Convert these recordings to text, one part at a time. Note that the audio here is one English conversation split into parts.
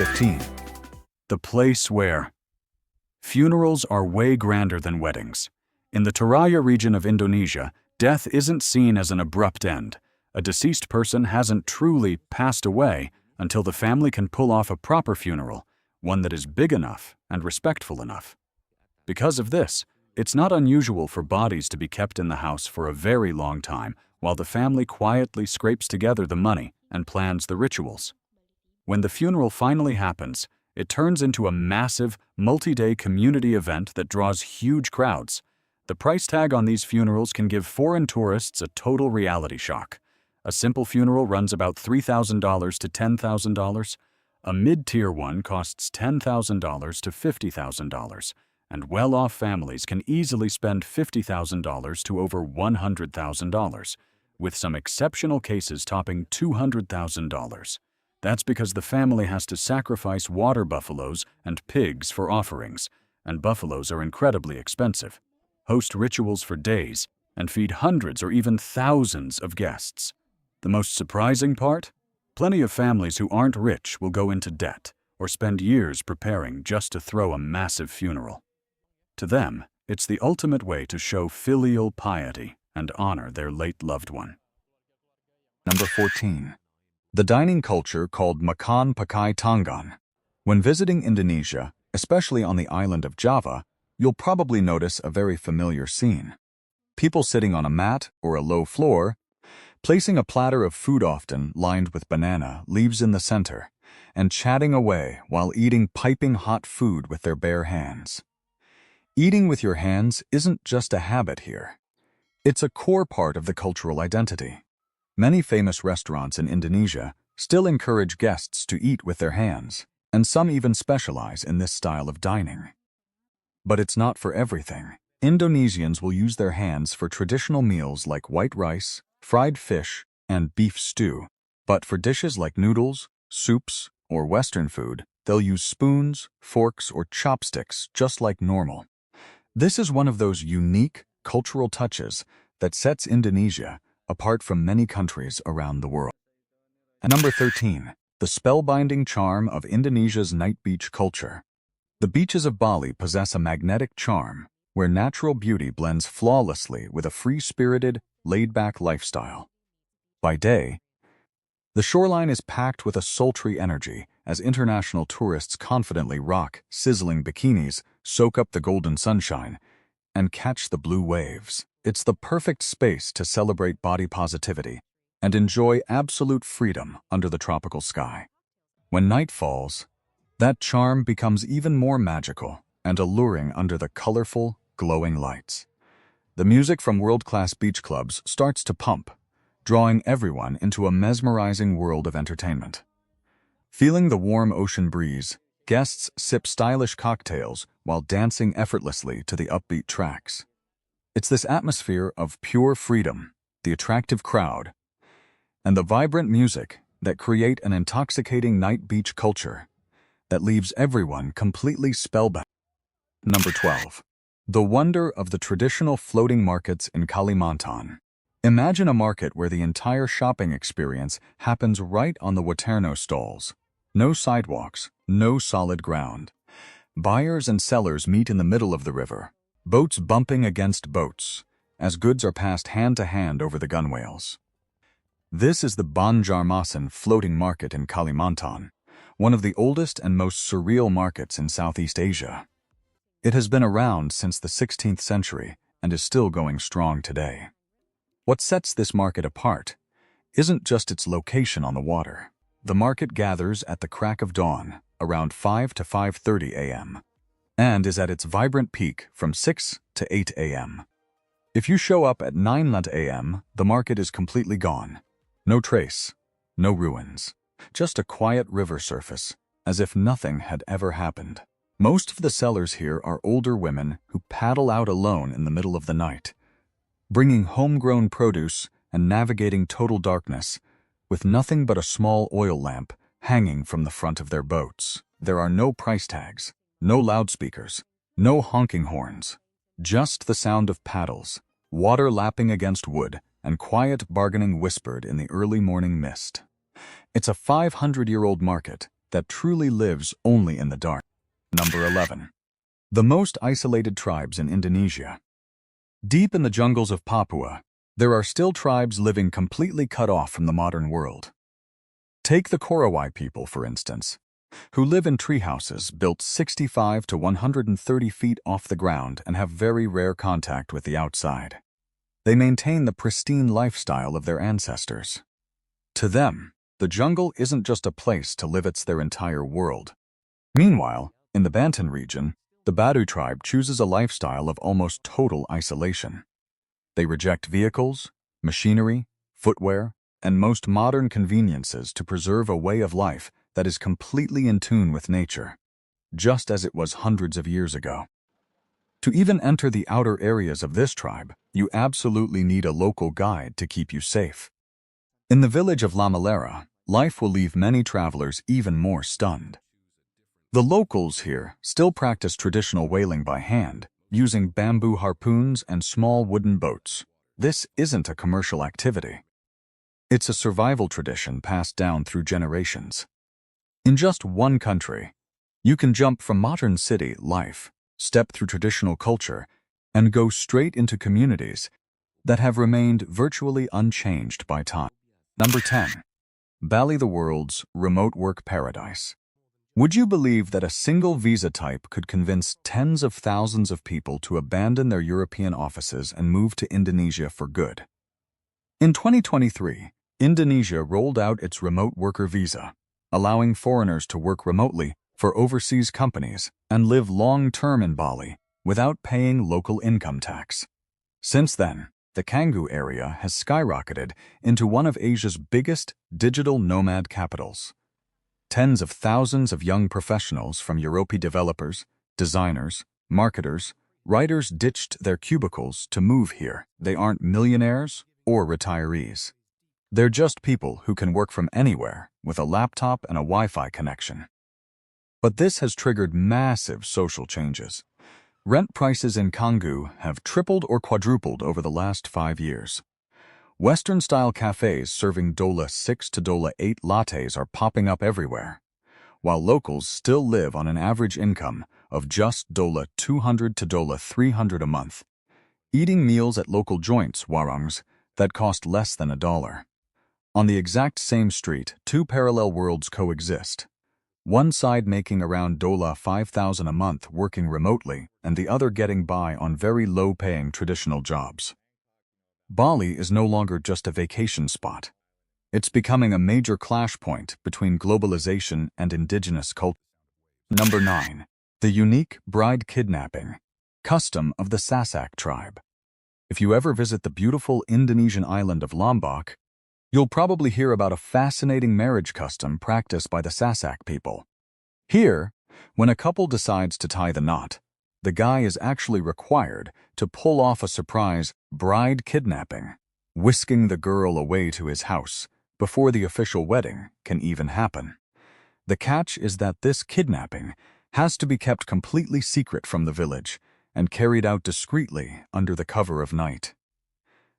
15. The place where funerals are way grander than weddings. In the Toraya region of Indonesia, death isn't seen as an abrupt end. A deceased person hasn't truly passed away until the family can pull off a proper funeral, one that is big enough and respectful enough. Because of this, it's not unusual for bodies to be kept in the house for a very long time while the family quietly scrapes together the money and plans the rituals. When the funeral finally happens, it turns into a massive, multi-day community event that draws huge crowds. The price tag on these funerals can give foreign tourists a total reality shock. A simple funeral runs about $3,000 to $10,000. A mid-tier one costs $10,000 to $50,000. And well-off families can easily spend $50,000 to over $100,000, with some exceptional cases topping $200,000. That's because the family has to sacrifice water buffaloes and pigs for offerings, and buffaloes are incredibly expensive, host rituals for days, and feed hundreds or even thousands of guests. The most surprising part? Plenty of families who aren't rich will go into debt or spend years preparing just to throw a massive funeral. To them, it's the ultimate way to show filial piety and honor their late loved one. Number 14. The dining culture called makan, pakai, tangan. When visiting Indonesia, especially on the island of Java, you'll probably notice a very familiar scene. People sitting on a mat or a low floor, placing a platter of food often lined with banana leaves in the center, and chatting away while eating piping hot food with their bare hands. Eating with your hands isn't just a habit here. It's a core part of the cultural identity. Many famous restaurants in Indonesia still encourage guests to eat with their hands, and some even specialize in this style of dining. But it's not for everything. Indonesians will use their hands for traditional meals like white rice, fried fish, and beef stew. But for dishes like noodles, soups, or Western food, they'll use spoons, forks, or chopsticks just like normal. This is one of those unique cultural touches that sets Indonesia apart from many countries around the world. And number 13. The spellbinding charm of Indonesia's night beach culture. The beaches of Bali possess a magnetic charm where natural beauty blends flawlessly with a free-spirited, laid-back lifestyle. By day, the shoreline is packed with a sultry energy as international tourists confidently rock sizzling bikinis, soak up the golden sunshine, and catch the blue waves. It's the perfect space to celebrate body positivity and enjoy absolute freedom under the tropical sky. When night falls, that charm becomes even more magical and alluring under the colorful, glowing lights. The music from world-class beach clubs starts to pump, drawing everyone into a mesmerizing world of entertainment. Feeling the warm ocean breeze, guests sip stylish cocktails while dancing effortlessly to the upbeat tracks. It's this atmosphere of pure freedom, the attractive crowd, and the vibrant music that create an intoxicating night beach culture that leaves everyone completely spellbound. Number 12. The wonder of the traditional floating markets in Kalimantan. Imagine a market where the entire shopping experience happens right on the Waterno stalls. No sidewalks, no solid ground. Buyers and sellers meet in the middle of the river, boats bumping against boats, as goods are passed hand to hand over the gunwales. This is the Banjarmasin floating market in Kalimantan, one of the oldest and most surreal markets in Southeast Asia. It has been around since the 16th century and is still going strong today. What sets this market apart isn't just its location on the water. The market gathers at the crack of dawn, around 5 to 5:30 a.m., and is at its vibrant peak from 6 to 8 a.m. If you show up at 9 a.m., the market is completely gone. No trace, no ruins, just a quiet river surface, as if nothing had ever happened. Most of the sellers here are older women who paddle out alone in the middle of the night, bringing homegrown produce and navigating total darkness, with nothing but a small oil lamp hanging from the front of their boats. There are no price tags, no loudspeakers, no honking horns, just the sound of paddles, water lapping against wood, and quiet bargaining whispered in the early morning mist. It's a 500-year-old market that truly lives only in the dark. Number 11. The most isolated tribes in Indonesia. Deep in the jungles of Papua, there are still tribes living completely cut off from the modern world. Take the Korowai people, for instance, who live in tree houses built 65 to 130 feet off the ground and have very rare contact with the outside. They maintain the pristine lifestyle of their ancestors. To them, the jungle isn't just a place to live, it's their entire world. Meanwhile, in the Banten region, the Badu tribe chooses a lifestyle of almost total isolation. They reject vehicles, machinery, footwear, and most modern conveniences to preserve a way of life that is completely in tune with nature, just as it was hundreds of years ago. To even enter the outer areas of this tribe, you absolutely need a local guide to keep you safe. In the village of Lamalera, life will leave many travelers even more stunned. The locals here still practice traditional whaling by hand, using bamboo harpoons and small wooden boats. This isn't a commercial activity. It's a survival tradition passed down through generations. In just one country, you can jump from modern city life, step through traditional culture, and go straight into communities that have remained virtually unchanged by time. Number 10. Bali, the world's remote work paradise. Would you believe that a single visa type could convince tens of thousands of people to abandon their European offices and move to Indonesia for good? In 2023, Indonesia rolled out its remote worker visa, allowing foreigners to work remotely for overseas companies and live long-term in Bali without paying local income tax. Since then, the Canggu area has skyrocketed into one of Asia's biggest digital nomad capitals. Tens of thousands of young professionals from European developers, designers, marketers, writers ditched their cubicles to move here. They aren't millionaires or retirees. They're just people who can work from anywhere with a laptop and a Wi-Fi connection. But this has triggered massive social changes. Rent prices in Canggu have tripled or quadrupled over the last 5 years. Western-style cafes serving $6 to $8 lattes are popping up everywhere, while locals still live on an average income of just $200 to $300 a month, eating meals at local joints, warungs, that cost less than $1. On the exact same street, two parallel worlds coexist. One side making around $5,000 a month working remotely, and the other getting by on very low-paying traditional jobs. Bali is no longer just a vacation spot. It's becoming a major clash point between globalization and indigenous culture. Number 9. The unique bride kidnapping, custom of the Sasak tribe. If you ever visit the beautiful Indonesian island of Lombok, you'll probably hear about a fascinating marriage custom practiced by the Sasak people. Here, when a couple decides to tie the knot, the guy is actually required to pull off a surprise bride kidnapping, whisking the girl away to his house before the official wedding can even happen. The catch is that this kidnapping has to be kept completely secret from the village and carried out discreetly under the cover of night.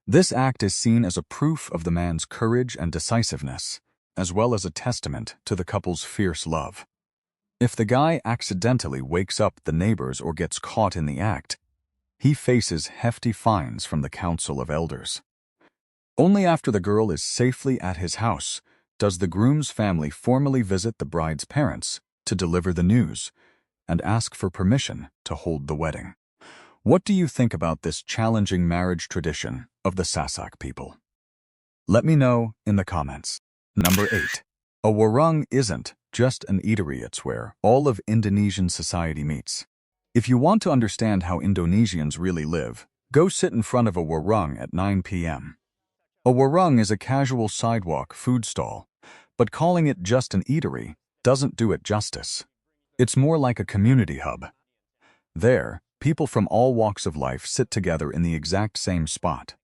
This act is seen as a proof of the man's courage and decisiveness, as well as a testament to the couple's fierce love. If the guy accidentally wakes up the neighbors or gets caught in the act, he faces hefty fines from the Council of Elders. Only after the girl is safely at his house does the groom's family formally visit the bride's parents to deliver the news and ask for permission to hold the wedding. What do you think about this challenging marriage tradition of the Sasak people? Let me know in the comments. Number 8. A warung isn't just an eatery, it's where all of Indonesian society meets. If you want to understand how Indonesians really live, go sit in front of a warung at 9 p.m. A warung is a casual sidewalk food stall, but calling it just an eatery doesn't do it justice. It's more like a community hub. There, people from all walks of life sit together in the exact same spot.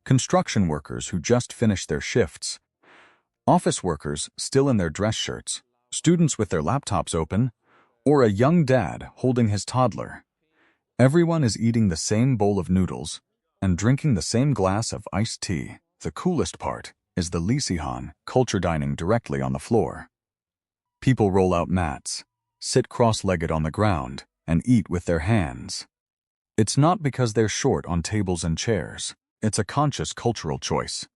Construction workers who just finished their shifts, office workers still in their dress shirts, students with their laptops open, or a young dad holding his toddler. Everyone is eating the same bowl of noodles and drinking the same glass of iced tea. The coolest part is the lisihan, culture dining directly on the floor. People roll out mats, sit cross-legged on the ground, and eat with their hands. It's not because they're short on tables and chairs. It's a conscious cultural choice.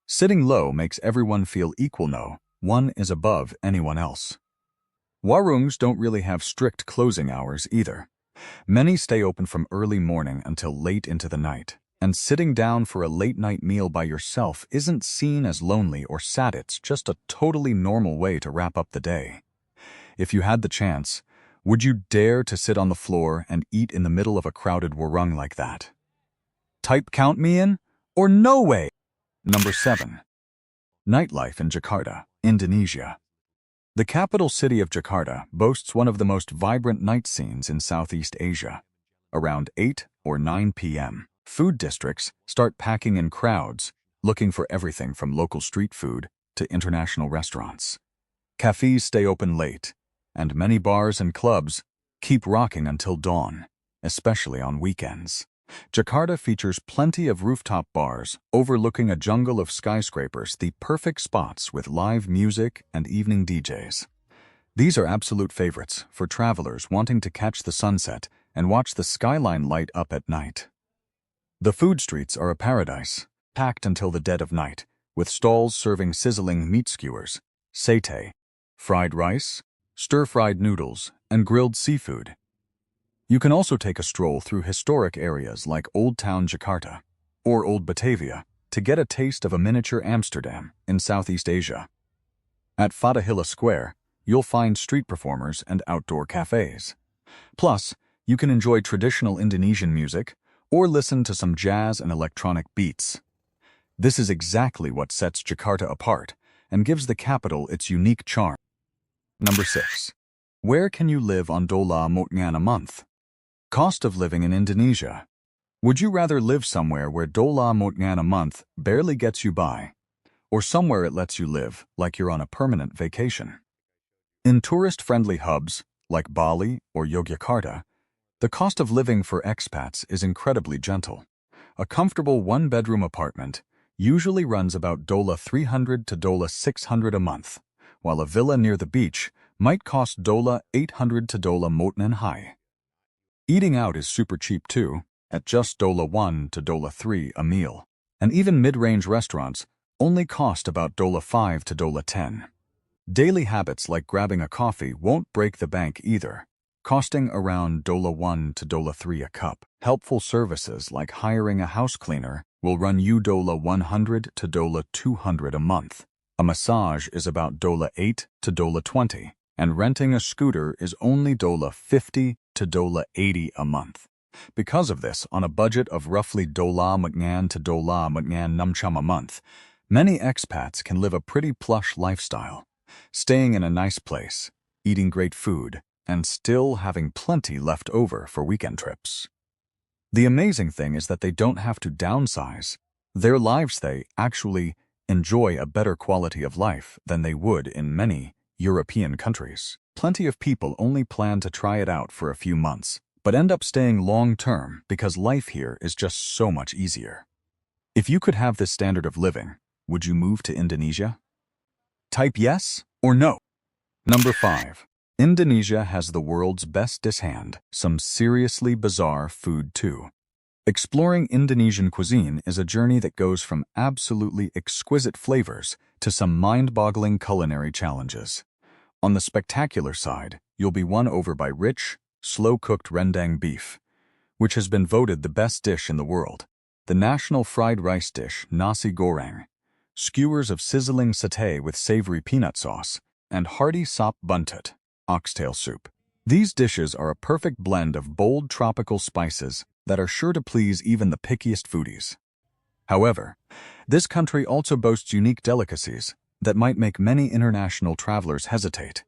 Sitting low makes everyone feel equal. No one is above anyone else. Warungs don't really have strict closing hours either. Many stay open from early morning until late into the night, and sitting down for a late-night meal by yourself isn't seen as lonely or sad. It's just a totally normal way to wrap up the day. If you had the chance, would you dare to sit on the floor and eat in the middle of a crowded warung like that? Type count me in, or no way! Number 7. Nightlife in Jakarta, Indonesia. The capital city of Jakarta boasts one of the most vibrant night scenes in Southeast Asia. Around 8 or 9 p.m., food districts start packing in crowds, looking for everything from local street food to international restaurants. Cafes stay open late, and many bars and clubs keep rocking until dawn, especially on weekends. Jakarta features plenty of rooftop bars overlooking a jungle of skyscrapers, the perfect spots with live music and evening DJs. These are absolute favorites for travelers wanting to catch the sunset and watch the skyline light up at night. The food streets are a paradise, packed until the dead of night, with stalls serving sizzling meat skewers, satay, fried rice, stir-fried noodles, and grilled seafood. You can also take a stroll through historic areas like Old Town Jakarta or Old Batavia to get a taste of a miniature Amsterdam in Southeast Asia. At Fatahillah Square, you'll find street performers and outdoor cafes. Plus, you can enjoy traditional Indonesian music or listen to some jazz and electronic beats. This is exactly what sets Jakarta apart and gives the capital its unique charm. Number 6. Where can you live on $1 a month? Cost of living in Indonesia. Would you rather live somewhere where $1 a month barely gets you by, or somewhere it lets you live like you're on a permanent vacation? In tourist-friendly hubs like Bali or Yogyakarta, the cost of living for expats is incredibly gentle. A comfortable one-bedroom apartment usually runs about $300 to $600 a month, while a villa near the beach might cost $800 to $1 Eating out is super cheap too, at just $1 to $3 a meal, and even mid-range restaurants only cost about $5 to $10. Daily habits like grabbing a coffee won't break the bank either, costing around $1 to $3 a cup. Helpful services like hiring a house cleaner will run you $100 to $200 a month. A massage is about $8 to $20, and renting a scooter is only $50 to $80 a month. Because of this, on a budget of roughly $1 to $6 a month, many expats can live a pretty plush lifestyle, staying in a nice place, eating great food, and still having plenty left over for weekend trips. The amazing thing is that they don't have to downsize their lives. They actually enjoy a better quality of life than they would in many European countries. Plenty of people only plan to try it out for a few months, but end up staying long-term because life here is just so much easier. If you could have this standard of living, would you move to Indonesia? Type yes or no. Number 5. Indonesia has the world's best dish and some seriously bizarre food too. Exploring Indonesian cuisine is a journey that goes from absolutely exquisite flavors to some mind-boggling culinary challenges. On the spectacular side, you'll be won over by rich, slow-cooked rendang beef, which has been voted the best dish in the world, the national fried rice dish nasi goreng, skewers of sizzling satay with savory peanut sauce, and hearty sop buntut, oxtail soup. These dishes are a perfect blend of bold tropical spices that are sure to please even the pickiest foodies. However, this country also boasts unique delicacies that might make many international travelers hesitate.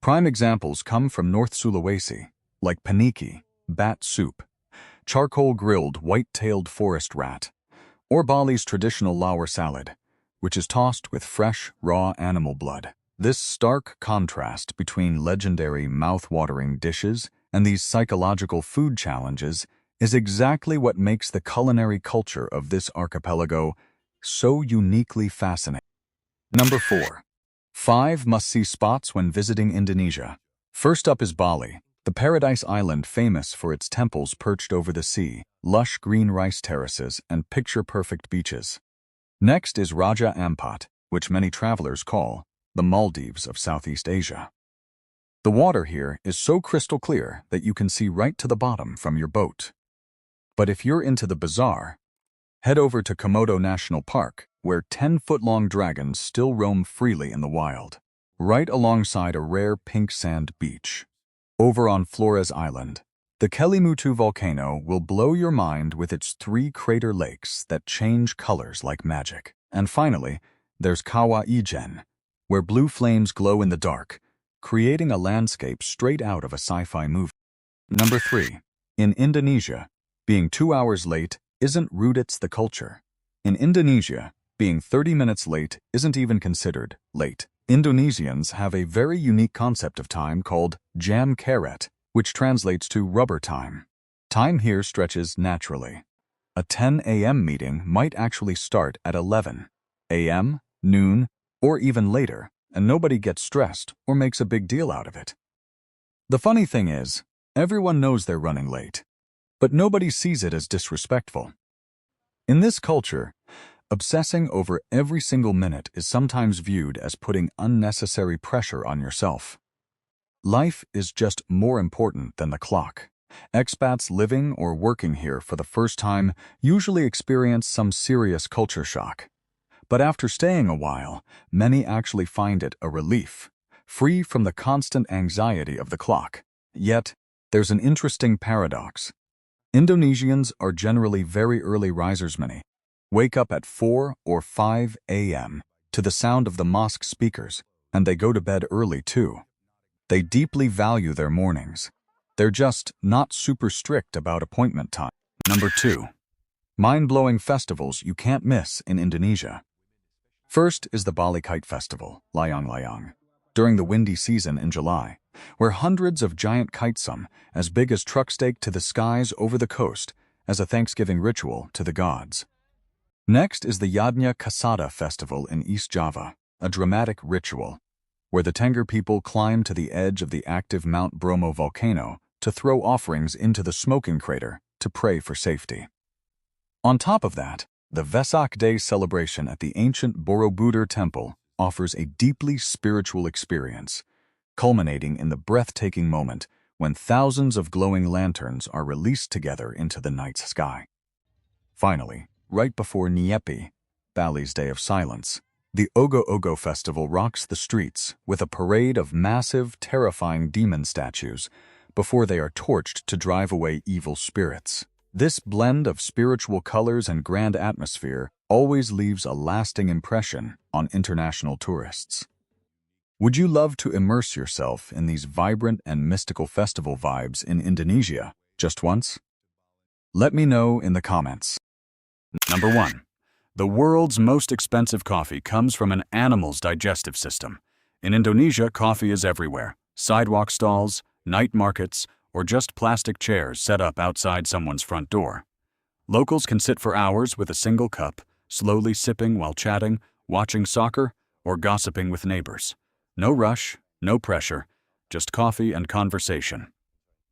Prime examples come from North Sulawesi, like paniki, bat soup, charcoal-grilled white-tailed forest rat, or Bali's traditional lawar salad, which is tossed with fresh, raw animal blood. This stark contrast between legendary mouth-watering dishes and these psychological food challenges is exactly what makes the culinary culture of this archipelago so uniquely fascinating. Number 4. 5 must-see spots when visiting Indonesia. First up is Bali, the paradise island famous for its temples perched over the sea, lush green rice terraces, and picture-perfect beaches. Next is Raja Ampat, which many travelers call the Maldives of Southeast Asia. The water here is so crystal clear that you can see right to the bottom from your boat. But if you're into the bizarre, head over to Komodo National Park, where 10-foot-long dragons still roam freely in the wild, right alongside a rare pink sand beach. Over on Flores Island, the Kelimutu volcano will blow your mind with its 3 crater lakes that change colors like magic. And finally, there's Kawah Ijen, where blue flames glow in the dark, creating a landscape straight out of a sci-fi movie. Number 3. In Indonesia, being 2 hours late isn't rude, it's the culture. In Indonesia, being 30 minutes late isn't even considered late. Indonesians have a very unique concept of time called jam karet, which translates to rubber time. Time here stretches naturally. A 10 a.m. meeting might actually start at 11 a.m., noon, or even later, and nobody gets stressed or makes a big deal out of it. The funny thing is, everyone knows they're running late, but nobody sees it as disrespectful. In this culture, obsessing over every single minute is sometimes viewed as putting unnecessary pressure on yourself. Life is just more important than the clock. Expats living or working here for the first time usually experience some serious culture shock. But after staying a while, many actually find it a relief, free from the constant anxiety of the clock. Yet, there's an interesting paradox. Indonesians are generally very early risers. Many wake up at 4 or 5 a.m. to the sound of the mosque speakers, and they go to bed early too. They deeply value their mornings. They're just not super strict about appointment time. Number 2. Mind-blowing festivals you can't miss in Indonesia. First is the Bali Kite Festival, layang-layang, during the windy season in July, where hundreds of giant kites, some as big as trucks, take to the skies over the coast as a Thanksgiving ritual to the gods. Next is the Yadnya Kasada Festival in East Java, a dramatic ritual where the Tengger people climb to the edge of the active Mount Bromo volcano to throw offerings into the smoking crater to pray for safety. On top of that, the Vesak Day celebration at the ancient Borobudur temple offers a deeply spiritual experience, culminating in the breathtaking moment when thousands of glowing lanterns are released together into the night sky. Finally, right before Nyepi, Bali's Day of Silence, the Ogo-Ogo Festival rocks the streets with a parade of massive, terrifying demon statues before they are torched to drive away evil spirits. This blend of spiritual colors and grand atmosphere always leaves a lasting impression on international tourists. Would you love to immerse yourself in these vibrant and mystical festival vibes in Indonesia just once? Let me know in the comments. Number 1. The world's most expensive coffee comes from an animal's digestive system. In Indonesia, coffee is everywhere. Sidewalk stalls, night markets, or just plastic chairs set up outside someone's front door. Locals can sit for hours with a single cup, slowly sipping while chatting, watching soccer, or gossiping with neighbors. No rush, no pressure, just coffee and conversation.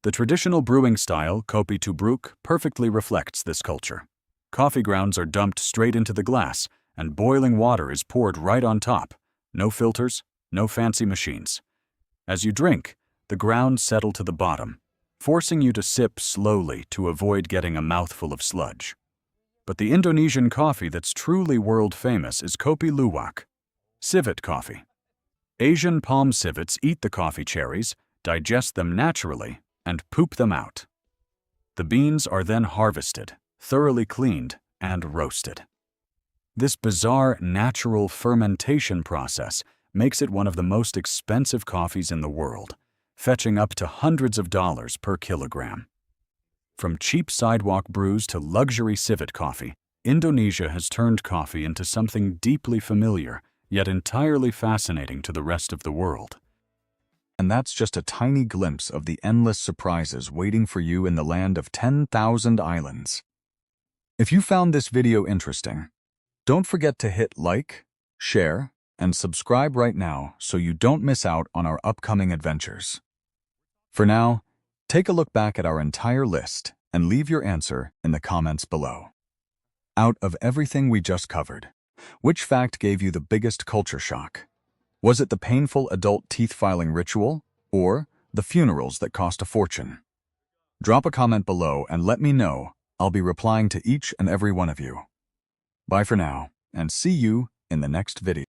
The traditional brewing style, kopi tubruk, perfectly reflects this culture. Coffee grounds are dumped straight into the glass, and boiling water is poured right on top. No filters, no fancy machines. As you drink, the grounds settle to the bottom, forcing you to sip slowly to avoid getting a mouthful of sludge. But the Indonesian coffee that's truly world famous is kopi luwak, civet coffee. Asian palm civets eat the coffee cherries, digest them naturally, and poop them out. The beans are then harvested, thoroughly cleaned, and roasted. This bizarre natural fermentation process makes it one of the most expensive coffees in the world, fetching up to hundreds of dollars per kilogram. From cheap sidewalk brews to luxury civet coffee, Indonesia has turned coffee into something deeply familiar, yet entirely fascinating to the rest of the world. And that's just a tiny glimpse of the endless surprises waiting for you in the land of 10,000 islands. If you found this video interesting, don't forget to hit like, share, and subscribe right now so you don't miss out on our upcoming adventures. For now, take a look back at our entire list and leave your answer in the comments below. Out of everything we just covered, which fact gave you the biggest culture shock? Was it the painful adult teeth-filing ritual, or the funerals that cost a fortune? Drop a comment below and let me know. I'll be replying to each and every one of you. Bye for now, and see you in the next video.